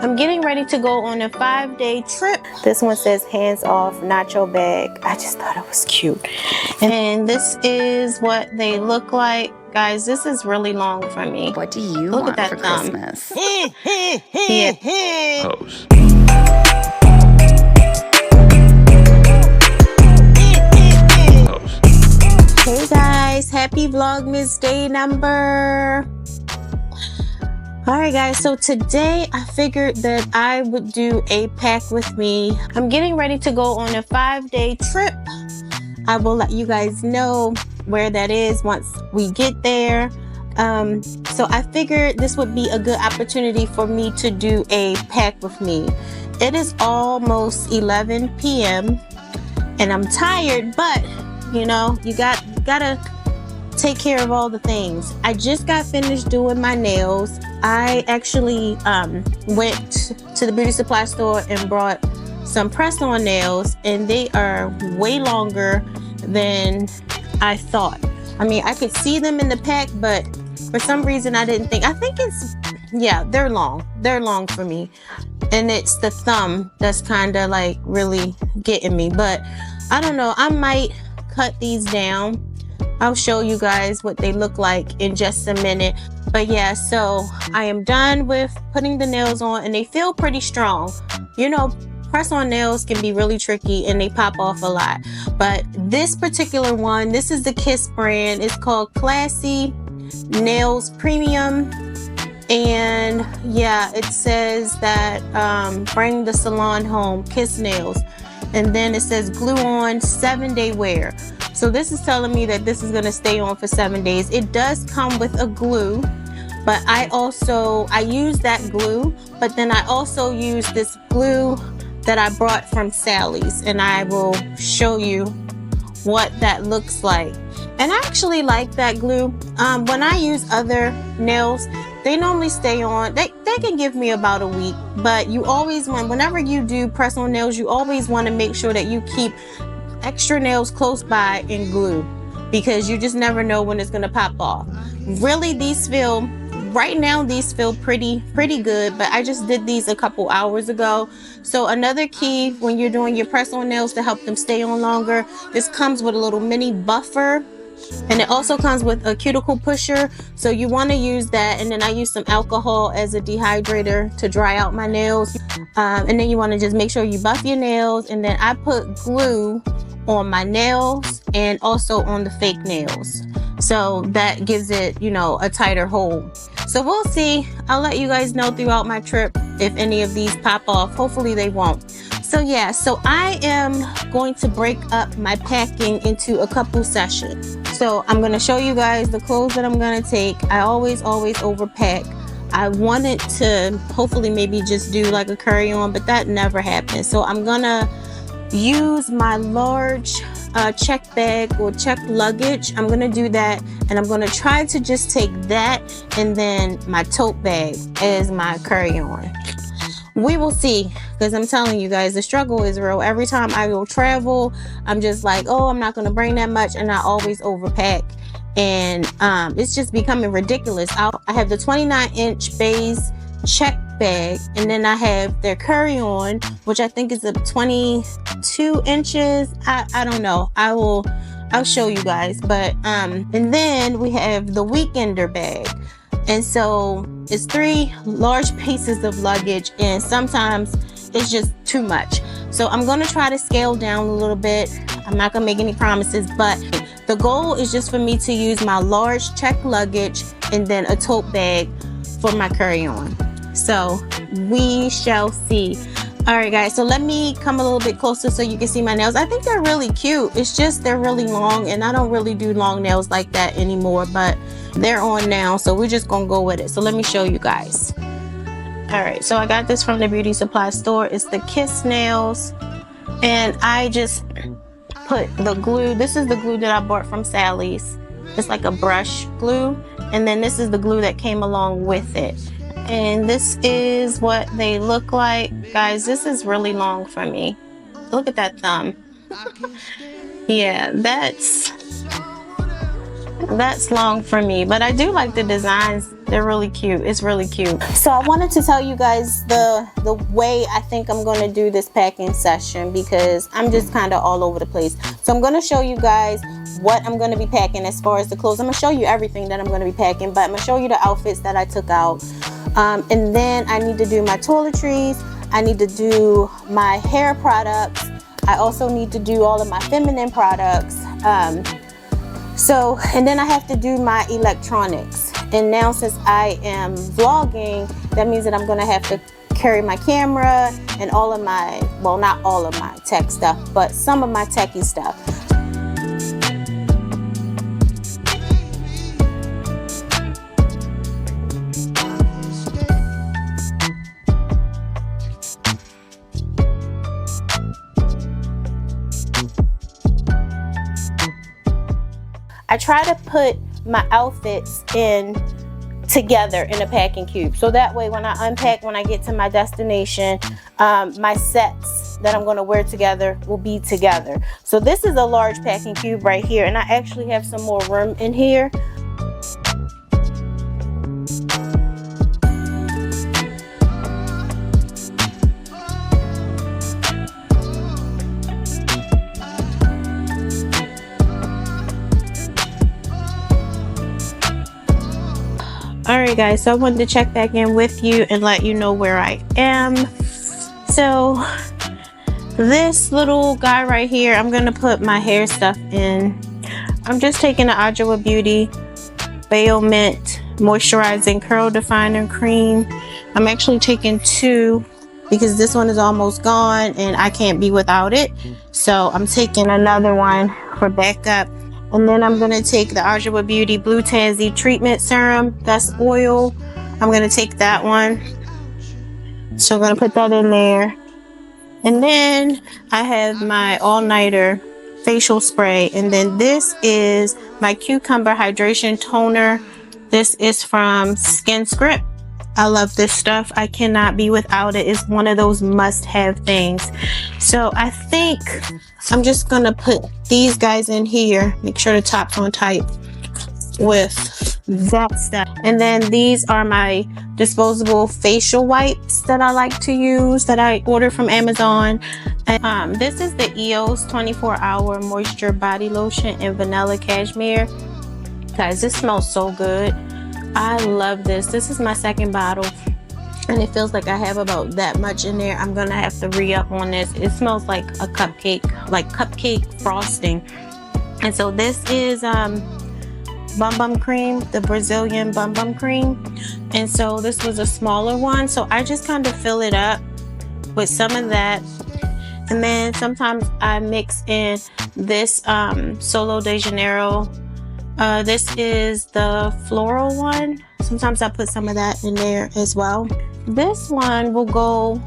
I'm getting ready to go on a 5-day trip. This one says hands off nacho bag. I just thought it was cute. And this is what they look like. Guys, this is really long for me. What do you look want at that for thumb. Christmas? Yeah. Pose. Hey guys, happy Vlogmas day number. Alright guys, so today I figured that I would do a pack with me. I'm getting ready to go on a 5-day trip. I will let you guys know where that is once we get there. So I figured this would be a good opportunity for me to do a pack with me. It is almost 11 p.m. and I'm tired, but you know, you gotta take care of all the things. I just got finished doing my nails. I actually went to the beauty supply store and brought some press-on nails, and they are way longer than I thought. I mean, I could see them in the pack, but for some reason I didn't think. I think it's, yeah, they're long. They're long for me. And it's the thumb that's kind of like really getting me. But I don't know, I might cut these down. I'll show you guys what they look like in just a minute. But yeah, so I am done with putting the nails on, and they feel pretty strong. You know, press-on nails can be really tricky and they pop off a lot. But this particular one, this is the Kiss brand. It's called Classy Nails Premium. And yeah, it says that bring the salon home, Kiss Nails. And then it says glue on 7-day wear. So this is telling me that this is going to stay on for 7 days. It does come with a glue, but I use that glue, but then I also use this glue that I brought from Sally's, and I will show you what that looks like. And I actually like that glue. When I use other nails, they normally stay on, they can give me about a week, but you always want, whenever you do press on nails, you always want to make sure that you keep extra nails close by and glue, because you just never know when it's going to pop off. Really, these feel, right now these feel pretty good, but I just did these a couple hours ago. So another key when you're doing your press on nails to help them stay on longer, this comes with a little mini buffer. And it also comes with a cuticle pusher, so you want to use that. And then I use some alcohol as a dehydrator to dry out my nails. And then you want to just make sure you buff your nails. And then I put glue on my nails and also on the fake nails, so that gives it, you know, a tighter hold. So we'll see. I'll let you guys know throughout my trip if any of these pop off. Hopefully they won't. So yeah, so I am going to break up my packing into a couple sessions. So I'm going to show you guys the clothes that I'm going to take. I always overpack. I wanted to hopefully maybe just do like a carry-on, but that never happened. So I'm going to use my large check bag or check luggage. I'm going to do that, and I'm going to try to just take that and then my tote bag as my carry-on. We will see, because I'm telling you guys, the struggle is real. Every time I go travel, I'm just like, oh, I'm not going to bring that much, and I always overpack. And it's just becoming ridiculous. I have the 29-inch BEIS check bag, and then I have their carry-on, which I think is a 22 inches. I don't know. I'll show you guys. But and then we have the weekender bag. And so it's 3 large pieces of luggage, and sometimes it's just too much. So I'm going to try to scale down a little bit. I'm not going to make any promises, but the goal is just for me to use my large check luggage and then a tote bag for my carry-on. So we shall see. All right, guys, so let me come a little bit closer so you can see my nails. I think they're really cute. It's just they're really long, and I don't really do long nails like that anymore, but they're on now, so we're just gonna go with it. So let me show you guys. All right, so I got this from the beauty supply store. It's the Kiss nails, and I just put the glue. This is the glue that I bought from Sally's. It's like a brush glue, and then this is the glue that came along with it. And this is what they look like. Guys, this is really long for me. Look at that thumb. Yeah, that's That's long for me, but I do like the designs. They're really cute. It's really cute. So I wanted to tell you guys the way I think I'm going to do this packing session, because I'm just kind of all over the place. So I'm going to show you guys what I'm going to be packing as far as the clothes. I'm going to show you everything that I'm going to be packing, but I'm going to show you the outfits that I took out. And then I need to do my toiletries. I need to do my hair products. I also need to do all of my feminine products. And then I have to do my electronics. And now since I am vlogging, that means that I'm gonna have to carry my camera and all of my, well, not all of my tech stuff, but some of my techie stuff. I try to put my outfits in together in a packing cube, so that way when I unpack, when I get to my destination, my sets that I'm going to wear together will be together. So this is a large packing cube right here, and I actually have some more room in here. Alright guys, so I wanted to check back in with you and let you know where I am. So this little guy right here, I'm going to put my hair stuff in. I'm just taking the Ajoa Beauty Bayo Mint Moisturizing Curl Definer Cream. I'm actually taking 2 because this one is almost gone and I can't be without it. So I'm taking another one for backup. And then I'm going to take the Ajoa Beauty Blue Tansy Treatment Serum. That's oil. I'm going to take that one. So I'm going to put that in there. And then I have my all-nighter facial spray. And then this is my Cucumber Hydration Toner. This is from Skin Script. I love this stuff. I cannot be without it. It's one of those must-have things. So I think I'm just gonna put these guys in here. Make sure the top's on tight with that stuff. And then these are my disposable facial wipes that I like to use, that I ordered from Amazon. And this is the EOS 24-hour moisture body lotion in vanilla cashmere. Guys, this smells so good. I love this. This is my second bottle and it feels like I have about that much in there. I'm gonna have to re-up on this. It smells like a cupcake, like cupcake frosting. And so this is Bum Bum Cream, the Brazilian Bum Bum Cream. And so this was a smaller one, so I just kind of fill it up with some of that. And then sometimes I mix in this Solo de Janeiro. This is the floral one. Sometimes I put some of that in there as well. This one will go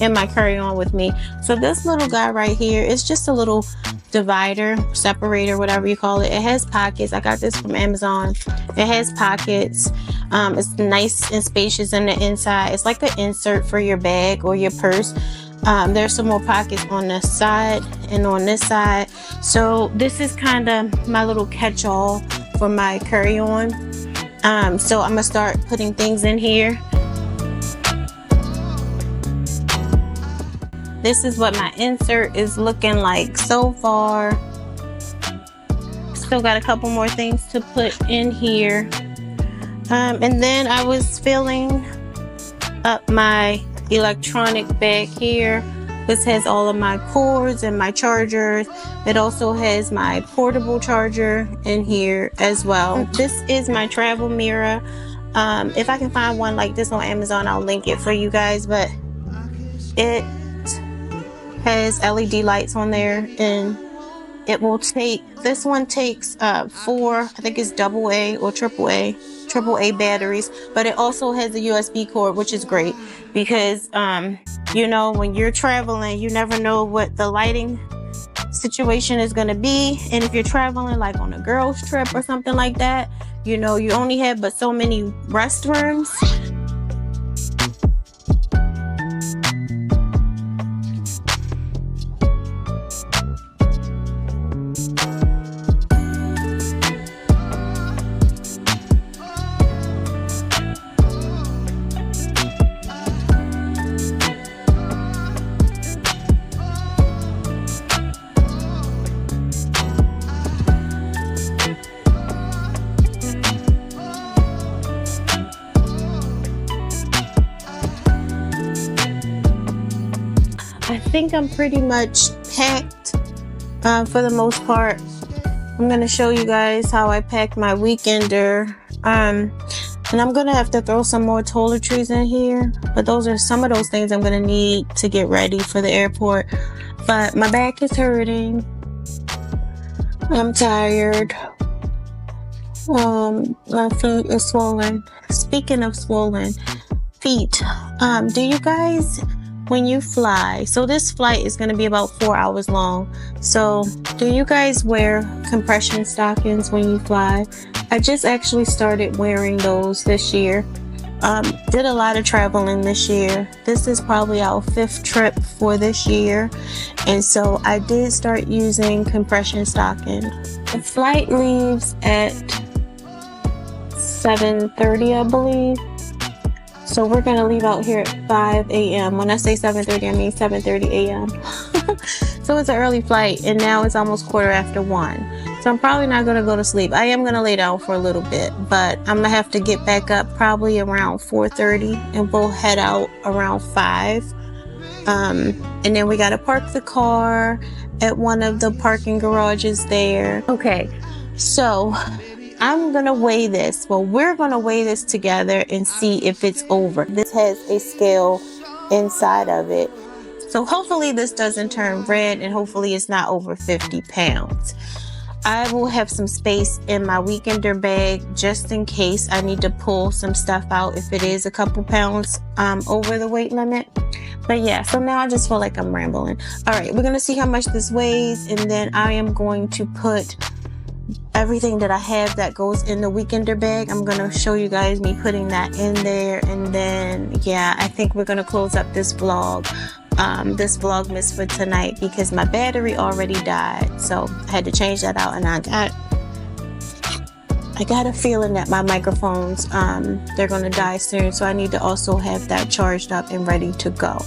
in my carry-on with me. So this little guy right here is just a little divider, separator, whatever you call it. It has pockets. I got this from Amazon. It has pockets. It's nice and spacious in the inside. It's like an insert for your bag or your purse. There's some more pockets on the side and on this side. So this is kind of my little catch-all for my carry-on. So I'm gonna start putting things in here. This is what my insert is looking like so far. Still got a couple more things to put in here. And then I was filling up my electronic bag here. This has all of my cords and my chargers. It also has my portable charger in here as well. This is my travel mirror. If I can find one like this on Amazon, I'll link it for you guys, but it has LED lights on there, and it will take, this one takes 4, I think it's AA or AAA batteries, but it also has a USB cord, which is great because you know, when you're traveling, you never know what the lighting situation is going to be. And if you're traveling like on a girls trip or something like that, you know, you only have but so many restrooms. I think I'm pretty much packed for the most part. I'm gonna show you guys how I packed my weekender. And I'm gonna have to throw some more toiletries in here, but those are some of those things I'm gonna need to get ready for the airport. But my back is hurting. I'm tired. My feet is swollen. Speaking of swollen feet, do you guys, when you fly, so this flight is going to be about 4 hours long, so do you guys wear compression stockings when you fly? I just actually started wearing those this year. Did a lot of traveling this year. This is probably our 5th trip for this year, and so I did start using compression stockings. The flight leaves at 7:30, I believe. So we're gonna leave out here at 5 a.m. When I say 7:30, I mean 7:30 a.m. So it's an early flight, and now it's almost 1:15. So I'm probably not gonna go to sleep. I am gonna lay down for a little bit, but I'm gonna have to get back up probably around 4:30, and we'll head out around 5. And then we gotta park the car at one of the parking garages there. Okay, so I'm gonna weigh this. Well, we're gonna weigh this together and see if it's over. This has a scale inside of it, so hopefully this doesn't turn red, and hopefully it's not over 50 pounds. I will have some space in my weekender bag just in case I need to pull some stuff out if it is a couple pounds over the weight limit. But yeah, so now I just feel like I'm rambling. All right, we're gonna see how much this weighs, and then I am going to put everything that I have that goes in the weekender bag. I'm gonna show you guys me putting that in there, and then yeah, I think we're gonna close up this vlog, this vlogmas for tonight, because my battery already died, so I had to change that out, and I got a feeling that my microphones they're gonna die soon, so I need to also have that charged up and ready to go.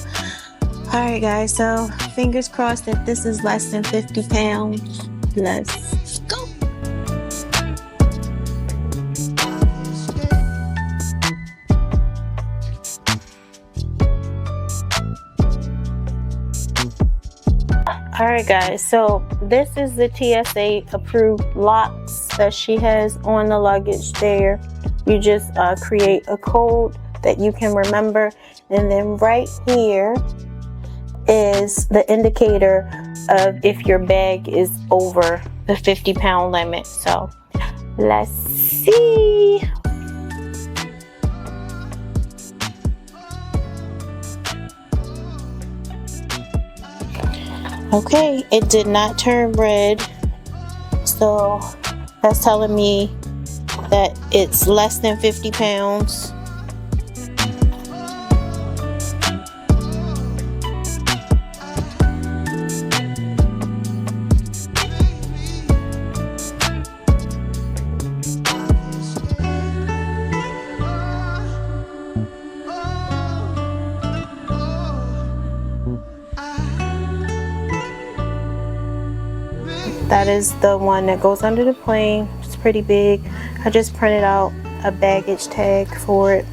All right guys, so fingers crossed that this is less than 50 pounds. Let's go. Alright guys, so this is the TSA approved locks that she has on the luggage there. You just create a code that you can remember, and then right here is the indicator of if your bag is over the 50-pound limit. So let's see. Okay, it did not turn red, so that's telling me that it's less than 50 pounds. That is the one that goes under the plane. It's pretty big. I just printed out a baggage tag for it.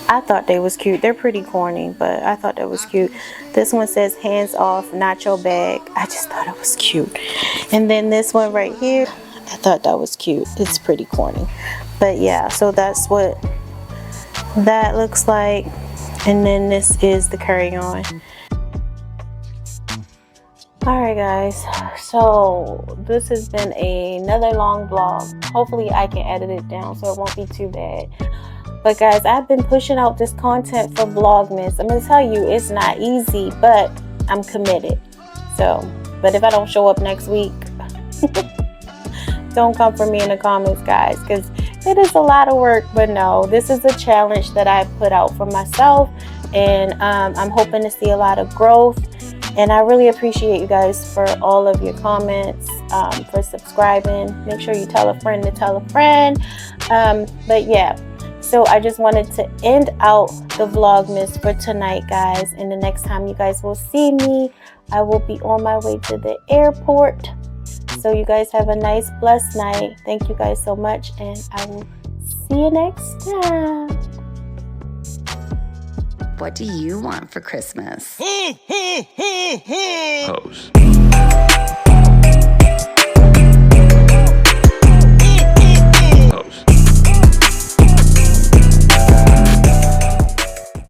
I thought they was cute. They're pretty corny, but I thought that was cute. This one says hands off, not your bag. I just thought it was cute. And then this one right here, I thought that was cute. It's pretty corny. But yeah, so that's what that looks like. And then this is the carry-on. Alright guys, so this has been another long vlog. Hopefully I can edit it down so it won't be too bad. But guys, I've been pushing out this content for Vlogmas. I'm going to tell you, it's not easy, but I'm committed. So, but if I don't show up next week, don't come for me in the comments, guys, because it is a lot of work. But no, this is a challenge that I put out for myself, and I'm hoping to see a lot of growth. And I really appreciate you guys for all of your comments, for subscribing. Make sure you tell a friend to tell a friend. But yeah, so I just wanted to end out the Vlogmas for tonight, guys. And the next time you guys will see me, I will be on my way to the airport. So you guys have a nice, blessed night. Thank you guys so much, and I will see you next time. What do you want for Christmas? Hose.